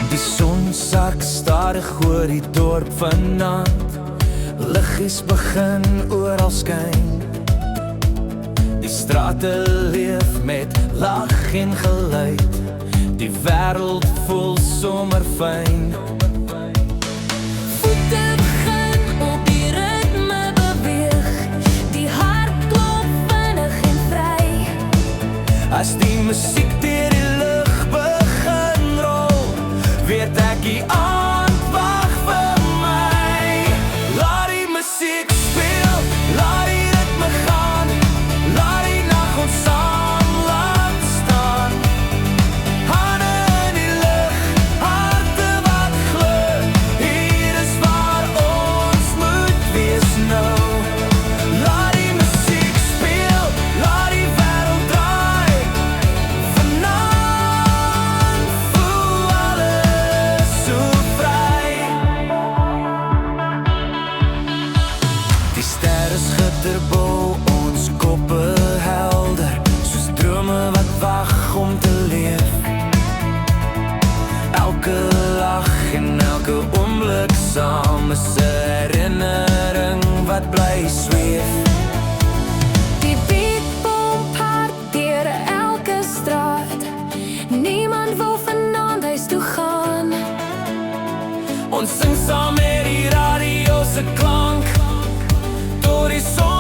Die son sak stadig oor die dorp vanaand. Liggies begin oral skyn. Die strate leef met lag en geluid. Die wêreld voel sommer fyn. Voete begin op die ritme beweeg. Die hart klop vinnig en vry. As die musiek deur die lug begin rol, weet ek die aand wag vir my. Laat die musiek speel, laat die ritme gaan. Laat die nag ons saam laat staan. Hande in die lug, harte wat glo. Hier is waar ons moet wees nou. Laat die musiek speel, laat die wêreld draai. Vanaand voel alles so vry. Die sterre skitter bo ons koppe helder, soos drome wat wag om te leef. Elke lag en elke oomblik saam is 'n herinnering wat bly zweef. Die beat pomp hard deur elke straat. Niemand wil vanaand huis toe gaan. Ons sing saam met die radio se klank, tot die son